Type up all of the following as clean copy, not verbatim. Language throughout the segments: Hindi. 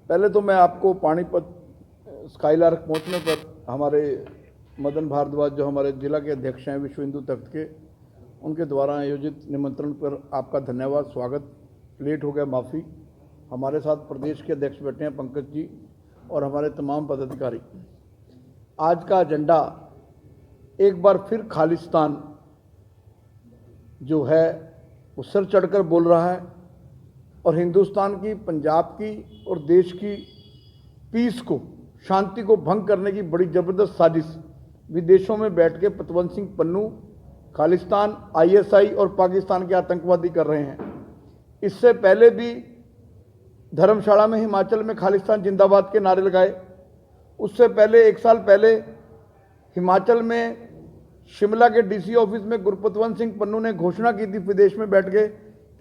पहले तो मैं आपको पानीपत स्काईलार्क पहुंचने पर हमारे मदन भारद्वाज जो हमारे जिला के अध्यक्ष हैं विश्व हिंदू तख्त के, उनके द्वारा आयोजित निमंत्रण पर आपका धन्यवाद, स्वागत। लेट हो गया, माफ़ी। हमारे साथ प्रदेश के अध्यक्ष बैठे हैं पंकज जी और हमारे तमाम पदाधिकारी। आज का एजेंडा एक बार फिर खालिस्तान जो है वो सर चढ़कर बोल रहा है और हिंदुस्तान की, पंजाब की और देश की पीस को, शांति को भंग करने की बड़ी ज़बरदस्त साजिश विदेशों में बैठ के पतवंत सिंह पन्नू, खालिस्तान, ISI और पाकिस्तान के आतंकवादी कर रहे हैं। इससे पहले भी धर्मशाला में, हिमाचल में खालिस्तान जिंदाबाद के नारे लगाए। उससे पहले 1 साल पहले हिमाचल में शिमला के DC ऑफिस में गुरपतवंत सिंह पन्नू ने घोषणा की थी विदेश में बैठ के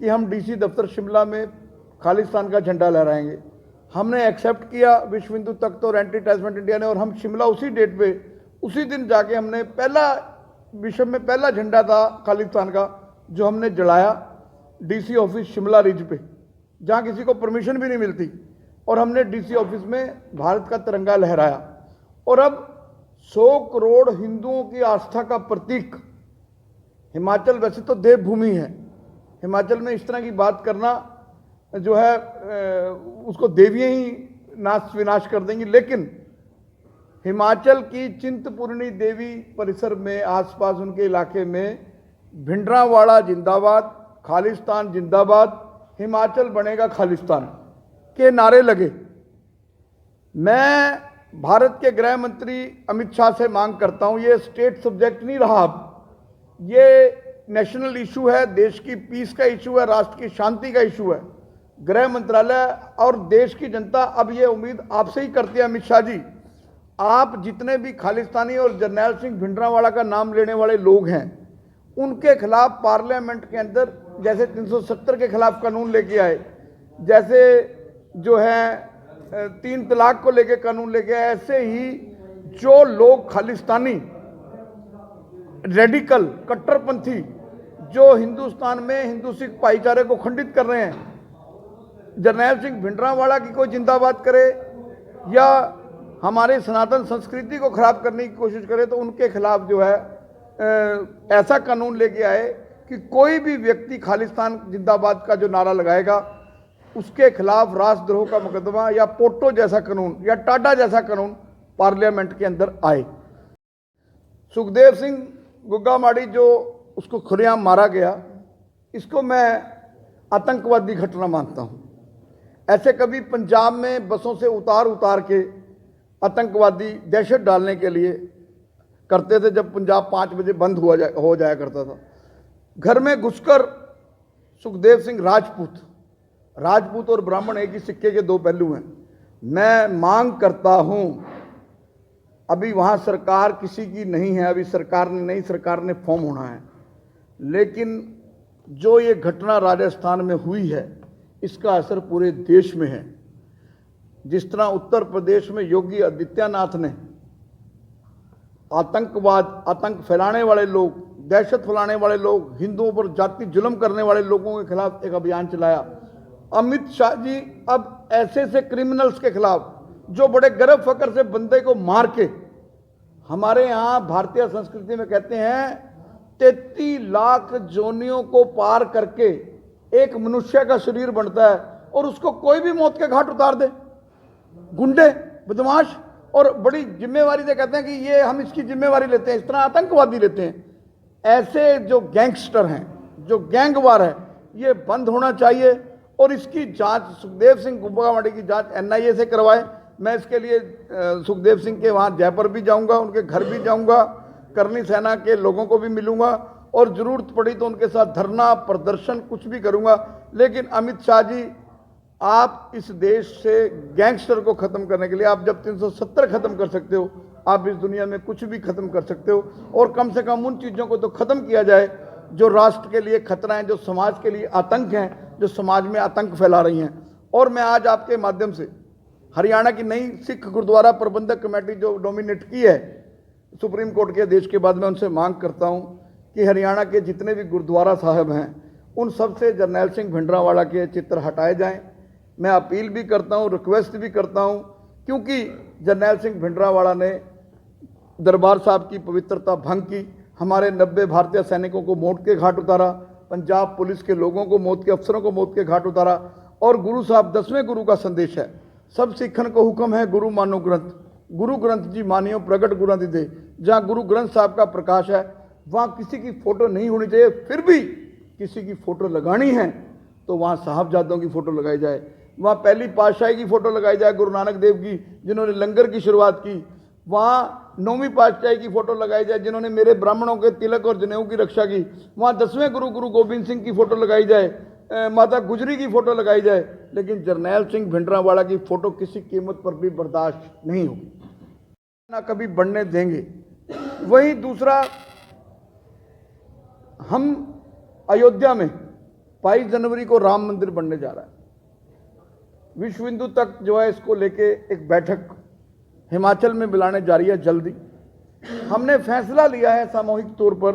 कि हम DC दफ्तर शिमला में खालिस्तान का झंडा लहराएंगे। हमने एक्सेप्ट किया, विश्व हिंदू तख्त और एंटी टेररिज्म इंडिया ने, और हम शिमला उसी डेट पे, उसी दिन जाके हमने विश्व में पहला झंडा था खालिस्तान का जो हमने जलाया DC ऑफिस शिमला रिज पे, जहाँ किसी को परमिशन भी नहीं मिलती, और हमने DC ऑफिस में भारत का तिरंगा लहराया। और अब 100 करोड़ हिंदुओं की आस्था का प्रतीक हिमाचल, वैसे तो देवभूमि है, हिमाचल में इस तरह की बात करना जो है उसको देवियां ही नाश विनाश कर देंगी, लेकिन हिमाचल की चिंतपूर्णी देवी परिसर में, आसपास उनके इलाके में भिंडरावाड़ा जिंदाबाद, खालिस्तान जिंदाबाद, हिमाचल बनेगा खालिस्तान के नारे लगे। मैं भारत के गृह मंत्री अमित शाह से मांग करता हूं, ये स्टेट सब्जेक्ट नहीं रहा, अब ये नेशनल इशू है, देश की पीस का इशू है, राष्ट्र की शांति का इशू है। गृह मंत्रालय और देश की जनता अब ये उम्मीद आपसे ही करती है। अमित शाह जी, आप जितने भी खालिस्तानी और जरनैल सिंह भिंडरावाला का नाम लेने वाले लोग हैं, उनके खिलाफ पार्लियामेंट के अंदर जैसे 370 के खिलाफ कानून लेके आए, जैसे जो है 3 तलाक को लेके कानून लेके आए, ऐसे ही जो लोग खालिस्तानी, रेडिकल, कट्टरपंथी जो हिंदुस्तान में हिंदू सिख भाईचारे को खंडित कर रहे हैं, जरनैल सिंह भिंडरावाला की कोई जिंदाबाद करे या हमारे सनातन संस्कृति को खराब करने की कोशिश करे, तो उनके खिलाफ जो है ऐसा कानून लेके आए कि कोई भी व्यक्ति खालिस्तान जिंदाबाद का जो नारा लगाएगा उसके खिलाफ राष्ट्रद्रोह का मुकदमा या पोटो जैसा कानून या टाटा जैसा कानून पार्लियामेंट के अंदर आए। सुखदेव सिंह गुग्गामाड़ी जो उसको खुलेआम मारा गया, इसको मैं आतंकवादी घटना मानता हूँ। ऐसे कभी पंजाब में बसों से उतार के आतंकवादी दहशत डालने के लिए करते थे, जब पंजाब 5 बजे बंद हो जाया करता था। घर में घुसकर सुखदेव सिंह, राजपूत और ब्राह्मण एक ही सिक्के के 2 पहलू हैं। मैं मांग करता हूं, अभी वहां सरकार किसी की नहीं है, अभी नई सरकार ने फॉर्म होना है, लेकिन जो ये घटना राजस्थान में हुई है इसका असर पूरे देश में है। जिस तरह उत्तर प्रदेश में योगी आदित्यनाथ ने आतंक फैलाने वाले लोग, दहशत फैलाने वाले लोग, हिंदुओं पर जाति जुल्म करने वाले लोगों के खिलाफ एक अभियान चलाया, अमित शाह जी अब ऐसे क्रिमिनल्स के खिलाफ जो बड़े गर्व फकर से बंदे को मार के, हमारे यहाँ भारतीय संस्कृति में कहते हैं 33 लाख जोनियों को पार करके एक मनुष्य का शरीर बनता है, और उसको कोई भी मौत के घाट उतार दे, गुंडे, बदमाश, और बड़ी जिम्मेवारी से कहते हैं कि ये हम इसकी जिम्मेवारी लेते हैं, इस तरह आतंकवादी लेते हैं। ऐसे जो गैंगस्टर हैं, जो गैंगवार है, ये बंद होना चाहिए और इसकी जांच सुखदेव सिंह गुग्गामाड़ी की जांच NIA से करवाए। मैं इसके लिए सुखदेव सिंह के वहाँ जयपुर भी जाऊँगा, उनके घर भी जाऊँगा, करनी सेना के लोगों को भी मिलूँगा और ज़रूरत पड़ी तो उनके साथ धरना, प्रदर्शन, कुछ भी करूँगा। लेकिन अमित शाह जी, आप इस देश से गैंगस्टर को ख़त्म करने के लिए, आप जब 370 ख़त्म कर सकते हो, आप इस दुनिया में कुछ भी ख़त्म कर सकते हो। और कम से कम उन चीज़ों को तो ख़त्म किया जाए जो राष्ट्र के लिए खतरा है, जो समाज के लिए आतंक हैं, जो समाज में आतंक फैला रही हैं। और मैं आज आपके माध्यम से हरियाणा की नई सिख गुरुद्वारा प्रबंधक कमेटी जो नॉमिनेट की है सुप्रीम कोर्ट के आदेश के बाद, मैं उनसे मांग करता हूं कि हरियाणा के जितने भी गुरुद्वारा साहब हैं उन सब से जरनैल सिंह भिंडरावाला के चित्र हटाए जाएं। मैं अपील भी करता हूं, रिक्वेस्ट भी करता हूं, क्योंकि जरनैल सिंह भिंडरावाला ने दरबार साहब की पवित्रता भंग की, हमारे 90 भारतीय सैनिकों को मौत के घाट उतारा, पंजाब पुलिस के लोगों को, मौत के अफसरों को मौत के घाट उतारा। और गुरु साहब 10वें गुरु का संदेश है, सब सिखन को हुक्म है गुरु मानो ग्रंथ, गुरु ग्रंथ जी मानियो प्रगट गुरु दे। जहाँ गुरु ग्रंथ साहब का प्रकाश है वहाँ किसी की फोटो नहीं होनी चाहिए। फिर भी किसी की फोटो लगानी है तो वहाँ साहबजादों की फोटो लगाई जाए, वहाँ पहली पातशाही की फोटो लगाई जाए, गुरु नानक देव की जिन्होंने लंगर की शुरुआत की, वहाँ 9वीं पातशाही की फोटो लगाई जाए जिन्होंने मेरे ब्राह्मणों के तिलक और जनेऊ की रक्षा की, वहाँ 10वें गुरु गुरु गोविंद सिंह की फोटो लगाई जाए, माता गुजरी की फोटो लगाई जाए, लेकिन जरनैल सिंह भिंडरावाला की फोटो किसी कीमत पर भी बर्दाश्त नहीं होगी, ना कभी बढ़ने देंगे। वहीं दूसरा, हम अयोध्या में 22 जनवरी को राम मंदिर बनने जा रहा है। विश्व हिंदू तख्त जो है इसको लेके एक बैठक हिमाचल में बुलाने जा रही है जल्दी। हमने फैसला लिया है सामूहिक तौर पर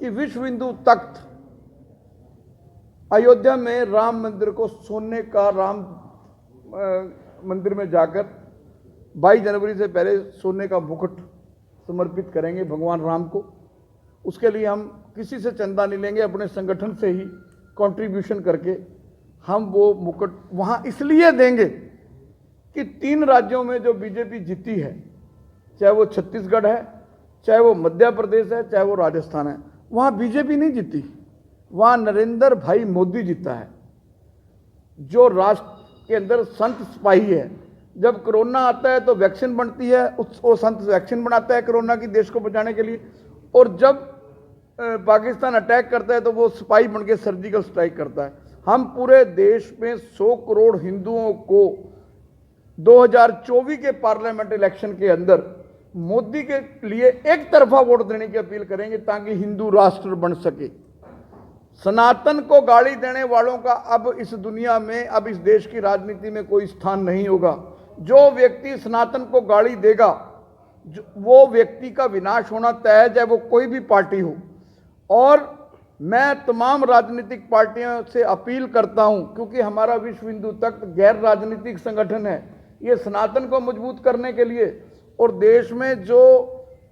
कि विश्व हिंदू तख्त अयोध्या में राम मंदिर को सोने का, राम मंदिर में जाकर 22 जनवरी से पहले सोने का मुकुट समर्पित करेंगे भगवान राम को। उसके लिए हम किसी से चंदा नहीं लेंगे, अपने संगठन से ही कंट्रीब्यूशन करके हम वो मुकुट वहाँ इसलिए देंगे कि 3 राज्यों में जो बीजेपी जीती है, चाहे वो छत्तीसगढ़ है, चाहे वो मध्य प्रदेश है, चाहे वो राजस्थान है, वहाँ बीजेपी नहीं जीती, वहाँ नरेंद्र भाई मोदी जीता है, जो राष्ट्र के अंदर संत सिपाही है। जब कोरोना आता है तो वैक्सीन बनती है, वो संत वैक्सीन बनाता है कोरोना की, देश को बचाने के लिए, और जब पाकिस्तान अटैक करता है तो वो सिपाही बन के सर्जिकल स्ट्राइक करता है। हम पूरे देश में 100 करोड़ हिंदुओं को 2024 के पार्लियामेंट इलेक्शन के अंदर मोदी के लिए एक तरफा वोट देने की अपील करेंगे ताकि हिंदू राष्ट्र बन सके। सनातन को गाली देने वालों का अब इस दुनिया में, अब इस देश की राजनीति में कोई स्थान नहीं होगा। जो व्यक्ति सनातन को गाली देगा वो व्यक्ति का विनाश होना तय है, चाहे वो कोई भी पार्टी हो। और मैं तमाम राजनीतिक पार्टियों से अपील करता हूं, क्योंकि हमारा विश्व हिंदू तख्त गैर राजनीतिक संगठन है, ये सनातन को मजबूत करने के लिए और देश में जो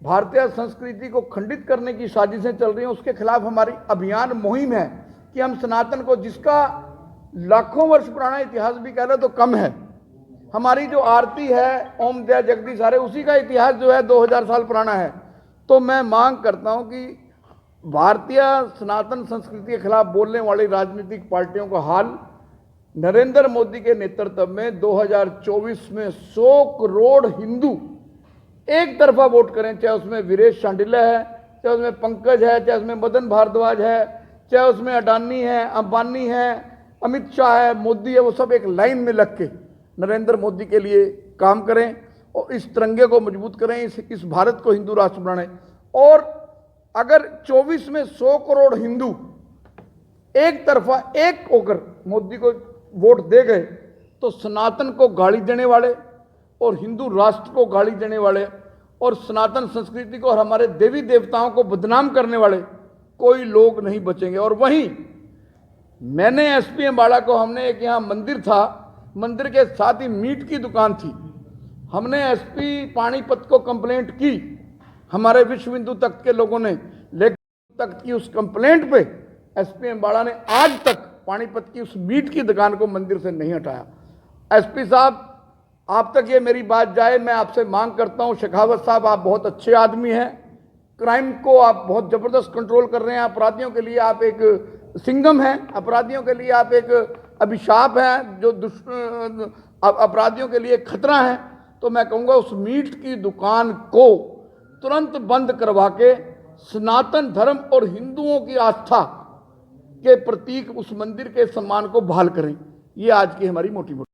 भारतीय संस्कृति को खंडित करने की साजिशें चल रही हैं उसके खिलाफ हमारी अभियान मुहिम है कि हम सनातन को, जिसका लाखों वर्ष पुराना इतिहास भी कह रहे तो कम है, हमारी जो आरती है ओम जय जगदीश हरे, उसी का इतिहास जो है 2000 साल पुराना है। तो मैं मांग करता हूं कि भारतीय सनातन संस्कृति के खिलाफ बोलने वाली राजनीतिक पार्टियों का हाल नरेंद्र मोदी के नेतृत्व में 2024 में 100 करोड़ हिंदू एक तरफा वोट करें, चाहे उसमें वीरेश शांडिल्य है, चाहे उसमें पंकज है, चाहे उसमें मदन भारद्वाज है, चाहे उसमें अडानी है, अंबानी है, अमित शाह है, मोदी है, वो सब एक लाइन में लग के नरेंद्र मोदी के लिए काम करें और इस तिरंगे को मजबूत करें, इस भारत को हिंदू राष्ट्र बनाएं। और अगर 24 में 100 करोड़ हिंदू एक तरफा एक होकर मोदी को वोट दे गए तो सनातन को गाली देने वाले और हिंदू राष्ट्र को गाली देने वाले और सनातन संस्कृति को और हमारे देवी देवताओं को बदनाम करने वाले कोई लोग नहीं बचेंगे। और वहीं मैंने एसपी अम्बाड़ा को, हमने एक यहाँ मंदिर था, मंदिर के साथ ही मीट की दुकान थी, हमने एसपी पानीपत को कंप्लेंट की, हमारे विश्व हिंदू तख्त के लोगों ने, लेकिन तख्त की उस कंप्लेंट पे एसपी अम्बाड़ा ने आज तक पानीपत की उस मीट की दुकान को मंदिर से नहीं हटाया। एसपी साहब, आप तक ये मेरी बात जाए, मैं आपसे मांग करता हूं, शेखावत साहब आप बहुत अच्छे आदमी हैं, क्राइम को आप बहुत ज़बरदस्त कंट्रोल कर रहे हैं, अपराधियों के लिए आप एक सिंघम हैं, अपराधियों के लिए आप एक अभिशाप हैं, जो अपराधियों के लिए खतरा है। तो मैं कहूँगा उस मीट की दुकान को तुरंत बंद करवा के सनातन धर्म और हिंदुओं की आस्था के प्रतीक उस मंदिर के सम्मान को बहाल करें। ये आज की हमारी मोटी